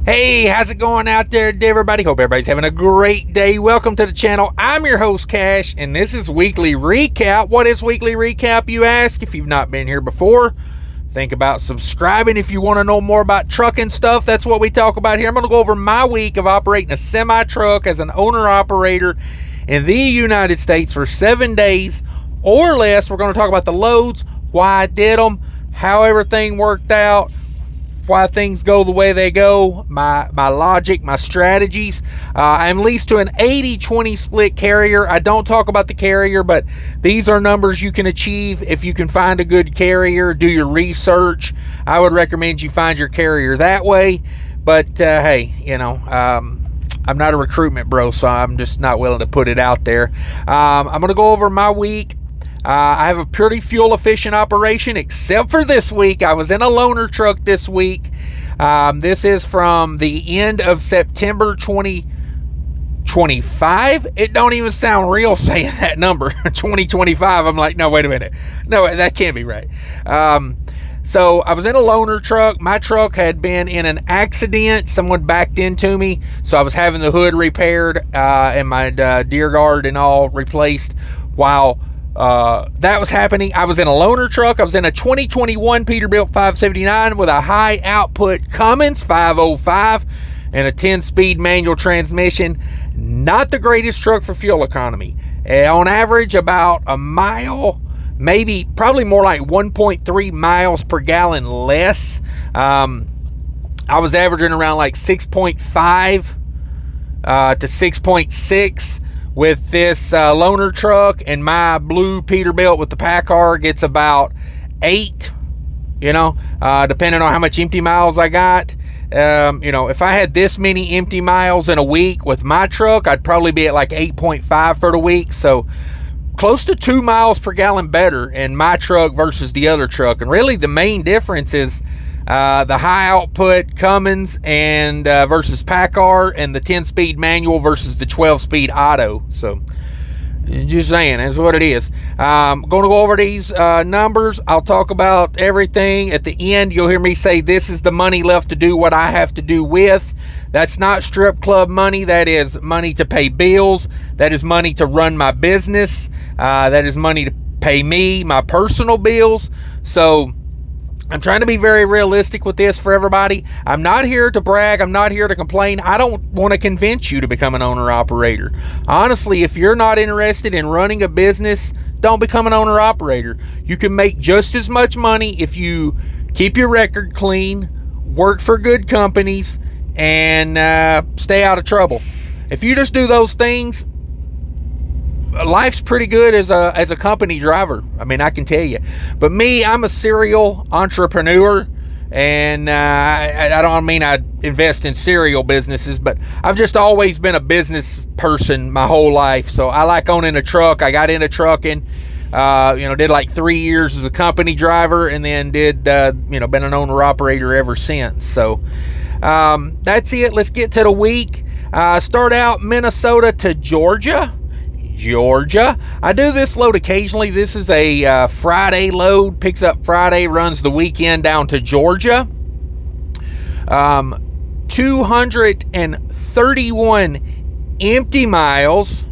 Hey, how's it going out there, everybody? Hope everybody's having a great day. Welcome to the channel. I'm your host, Cash, and this is Weekly Recap. What is Weekly Recap, you ask? If you've not been here before, think about subscribing if you want to know more about trucking stuff. That's what we talk about here. I'm going to go over my week of operating a semi-truck as an owner-operator in the United States for 7 days or less. We're going to talk about the loads, why I did them, how everything worked out, why things go the way they go, my logic, my strategies. I'm leased to an 80-20 split carrier. I don't talk about the carrier, but these are numbers you can achieve if you can find a good carrier. Do your research. I would recommend you find your carrier that way. But hey, you know, I'm not a recruitment bro, so I'm just not willing to put it out there. I'm going to go over my week. I have a pretty fuel efficient operation, except for this week. I was in a loaner truck this week. This is from the end of September 2025. It don't even sound real saying that number, 2025. I'm like, no, wait a minute. No, that can't be right. So I was in a loaner truck. My truck had been in an accident. Someone backed into me. So I was having the hood repaired and my deer guard and all replaced while that was happening. I was in a loaner truck. I was in a 2021 Peterbilt 579 with a high output Cummins 505 and a 10-speed manual transmission. Not the greatest truck for fuel economy. On average, about a mile, probably more like 1.3 miles per gallon less. I was averaging around like 6.5 to 6.6. With this loaner truck, and my blue Peterbilt with the Packard gets about 8, you know, depending on how much empty miles I got. You know, if I had this many empty miles in a week with my truck, I'd probably be at like 8.5 for the week. So close to 2 miles per gallon better in my truck versus the other truck. And really the main difference is the high output Cummins and versus Packard, and the 10-speed manual versus the 12-speed auto. So just saying, that's what it is. I'm going to go over these numbers. I'll talk about everything at the end. You'll hear me say this is the money left to do what I have to do with. That's not strip club money. That is money to pay bills. That is money to run my business. That is money to pay me, my personal bills. So I'm trying to be very realistic with this for everybody. I'm not here to brag. I'm not here to complain. I don't want to convince you to become an owner-operator. Honestly, if you're not interested in running a business, don't become an owner-operator. You can make just as much money if you keep your record clean, work for good companies, and stay out of trouble. If you just do those things, life's pretty good as a company driver. I mean, I can tell you. But me, I'm a serial entrepreneur, and I don't mean I invest in serial businesses, but I've just always been a business person my whole life. So I like owning a truck. I got into trucking, did like 3 years as a company driver, and then did, been an owner operator ever since. So that's it. Let's get to the week. Start out Minnesota to Georgia. I do this load occasionally. This is a Friday load, picks up Friday, runs the weekend down to Georgia. 231 empty miles,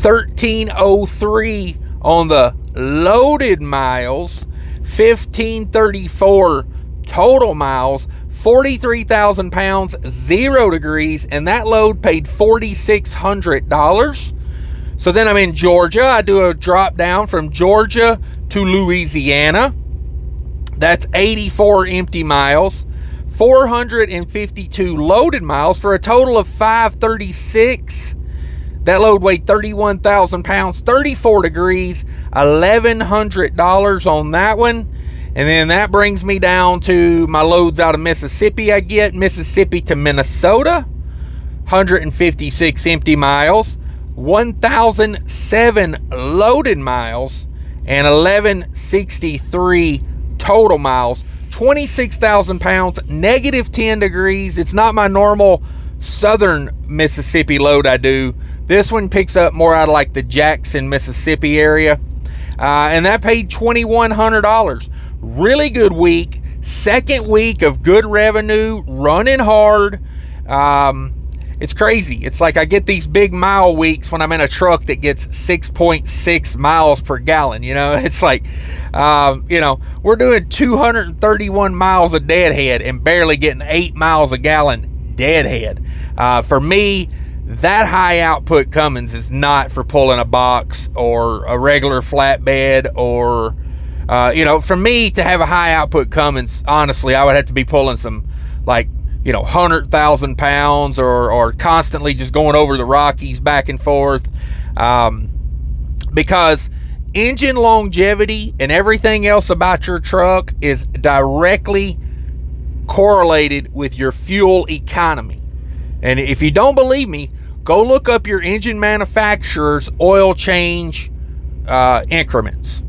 1303 on the loaded miles, 1534 total miles, 43,000 pounds, 0 degrees, and that load paid $4,600. So then I'm in Georgia. I do a drop down from Georgia to Louisiana. That's 84 empty miles, 452 loaded miles for a total of 536. That load weighed 31,000 pounds, 34 degrees, $1,100 on that one. And then that brings me down to my loads out of Mississippi. I get Mississippi to Minnesota, 156 empty miles, 1,007 loaded miles, and 1,163 total miles, 26,000 pounds, negative 10 degrees. It's not my normal southern Mississippi load I do. This one picks up more out of like the Jackson, Mississippi area. And that paid $2,100. Really good week. Second week of good revenue, running hard. It's crazy. It's like I get these big mile weeks when I'm in a truck that gets 6.6 miles per gallon. It's like, we're doing 231 miles a deadhead and barely getting 8 miles a gallon deadhead. For me, that high output Cummins is not for pulling a box or a regular flatbed or, for me to have a high output Cummins, honestly, I would have to be pulling some 100,000 pounds or constantly just going over the Rockies back and forth. Because engine longevity and everything else about your truck is directly correlated with your fuel economy. And if you don't believe me, go look up your engine manufacturer's oil change increments.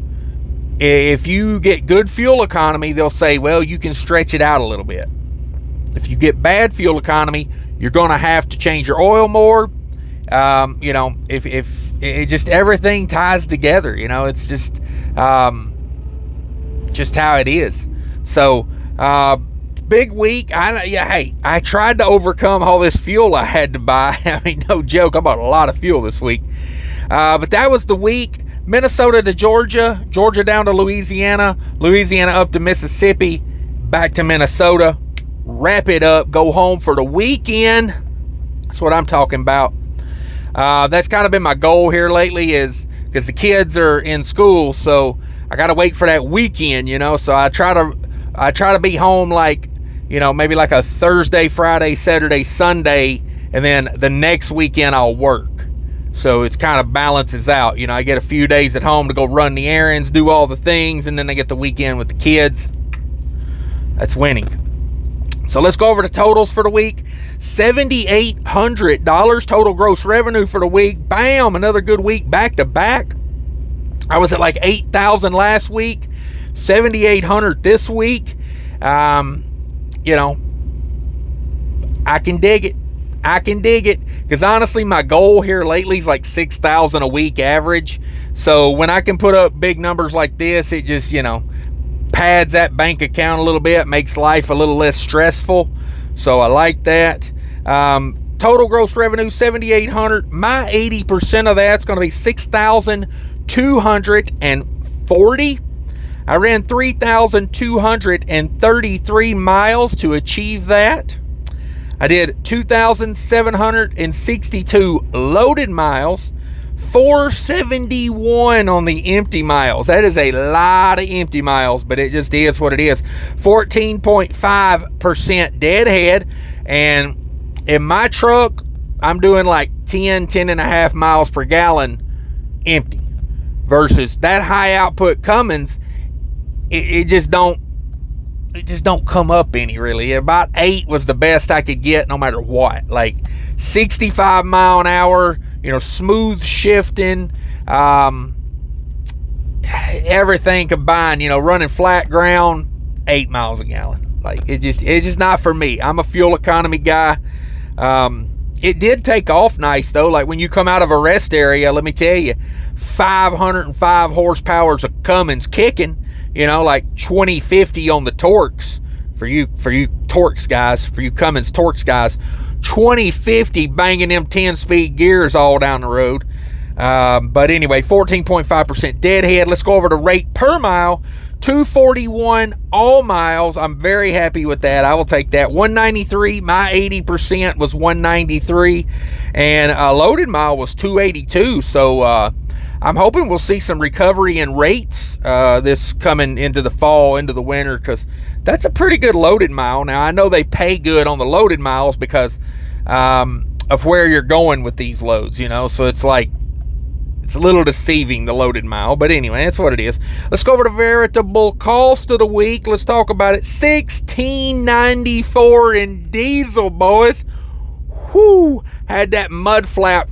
If you get good fuel economy, they'll say, well, you can stretch it out a little bit. If you get bad fuel economy, you're going to have to change your oil more. If it just everything ties together, it's just how it is. So, big week. I tried to overcome all this fuel I had to buy. I mean, no joke, I bought a lot of fuel this week. But that was the week. Minnesota to Georgia, Georgia down to Louisiana, Louisiana up to Mississippi, back to Minnesota. Wrap it up, go home for the weekend. That's what I'm talking about. That's kind of been my goal here lately, is because the kids are in school, so I got to wait for that weekend, so I try to be home maybe like a Thursday, Friday, Saturday, Sunday, and then the next weekend I'll work. So it's kind of balances out. I get a few days at home to go run the errands, do all the things, and then I get the weekend with the kids. That's winning. So let's go over the totals for the week. $7,800 total gross revenue for the week. Bam, another good week back to back. I was at like 8,000 last week, 7,800 this week. I can dig it. Because honestly, my goal here lately is like 6,000 a week average. So when I can put up big numbers like this, it just, pads that bank account a little bit, makes life a little less stressful. So I like that. Total gross revenue, 7,800. My 80% of that's going to be 6,240. I ran 3,233 miles to achieve that. I did 2,762 loaded miles, 471 on the empty miles. That is a lot of empty miles, but it just is what it is. 14.5% deadhead. And in my truck, I'm doing like 10 and a half miles per gallon empty. Versus that high output Cummins, it just don't come up any, really. About 8 was the best I could get no matter what. Like 65 mile an hour, smooth shifting, everything combined, running flat ground, 8 miles a gallon. Like it's just not for me. I'm a fuel economy guy. It did take off nice though. Like when you come out of a rest area, let me tell you, 505 horsepower's of Cummins kicking. Like 2050 on the Torx for you Torx guys, for you Cummins Torx guys, 2050 banging them 10-speed gears all down the road. But anyway, 14.5% deadhead. Let's go over to rate per mile. 241 all miles. I'm very happy with that. I will take that. 193. My 80% was 193, and loaded mile was 282. So I'm hoping we'll see some recovery in rates this coming into the fall, into the winter, because that's a pretty good loaded mile. Now, I know they pay good on the loaded miles because of where you're going with these loads, so it's like, it's a little deceiving, the loaded mile, but anyway, that's what it is. Let's go over to veritable cost of the week. Let's talk about it. $16.94 in diesel, boys. Whoo! Had that Mudflap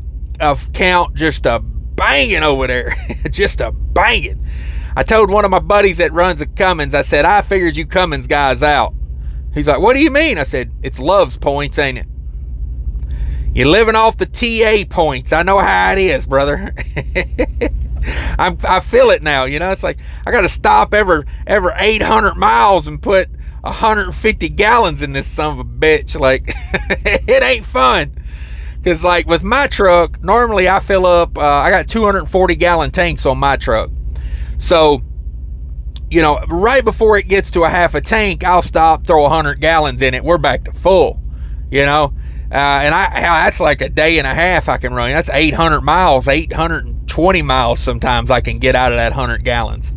count just a banging over there. Just a banging. I told one of my buddies that runs a Cummins, I said, I figured you Cummins guys out. He's like, what do you mean? I said, it's Love's points, ain't it? You're living off the TA points. I know how it is, brother. I feel it now, It's like I got to stop every 800 miles and put 150 gallons in this son of a bitch. Like, it ain't fun. Because, like, with my truck, normally I fill up, I got 240 gallon tanks on my truck. So, you know, right before it gets to a half a tank, I'll stop, throw 100 gallons in it. We're back to full, you know. And that's like a day and a half I can run. That's 800 miles, 820 miles sometimes I can get out of that 100 gallons.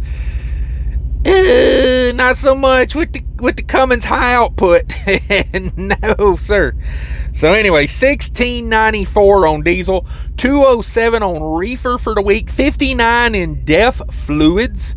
Not so much with the Cummins high output. No, sir. So anyway, $16.94 on diesel, $207 on reefer for the week, $59 in def fluids,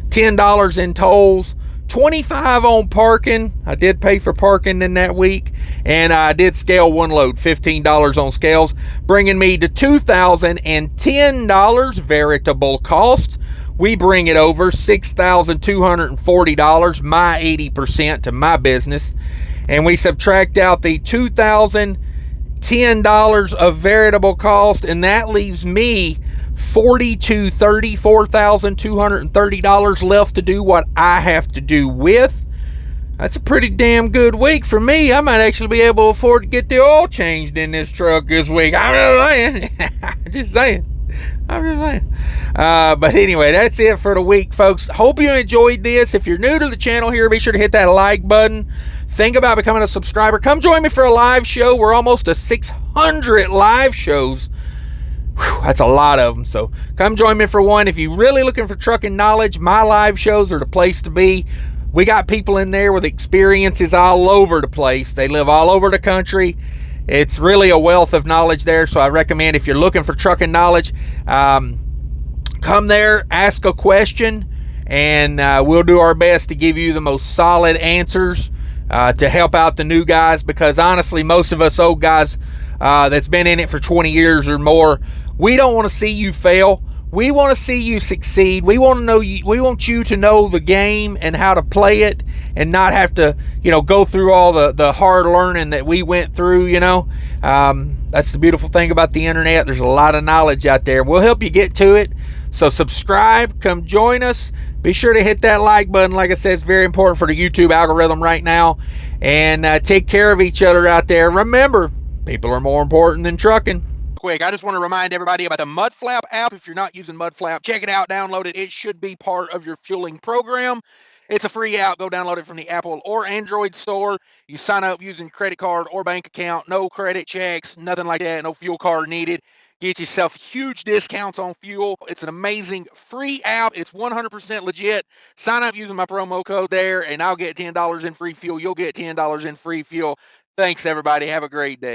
$10 in tolls, $25 on parking. I did pay for parking in that week, and I did scale one load, $15 on scales, bringing me to $2,010 veritable cost. We bring it over $6,240, my 80% to my business, and we subtract out the $2,010 of veritable cost, and that leaves me $4,230 left to do what I have to do with. That's a pretty damn good week for me. I might actually be able to afford to get the oil changed in this truck this week. I'm just saying. But anyway, that's it for the week, folks. Hope you enjoyed this. If you're new to the channel here, be sure to hit that like button. Think about becoming a subscriber. Come join me for a live show. We're almost to 600 live shows. Whew, that's a lot of them. So come join me for one. If you're really looking for trucking knowledge, my live shows are the place to be. We got people in there with experiences all over the place. They live all over the country. It's really a wealth of knowledge there. So I recommend, if you're looking for trucking knowledge, come there, ask a question, and we'll do our best to give you the most solid answers to help out the new guys, because honestly, most of us old guys that's been in it for 20 years or more, we don't want to see you fail. We want to see you succeed. We want to know you. We want you to know the game and how to play it, and not have to, you know, go through all the hard learning that we went through. You know, that's the beautiful thing about the internet. There's a lot of knowledge out there. We'll help you get to it. So subscribe. Come join us. Be sure to hit that like button. Like I said, it's very important for the YouTube algorithm right now. And take care of each other out there. Remember, people are more important than trucking. Quick, I just want to remind everybody about the Mudflap app. If you're not using Mudflap, check it out, download it. It should be part of your fueling program. It's a free app. Go download it from the Apple or Android store. You sign up using credit card or bank account. No credit checks, nothing like that. No fuel card needed. Get yourself huge discounts on fuel. It's an amazing free app. It's 100% legit. Sign up using my promo code there, and I'll get $10 in free fuel. You'll get $10 in free fuel. Thanks, everybody. Have a great day.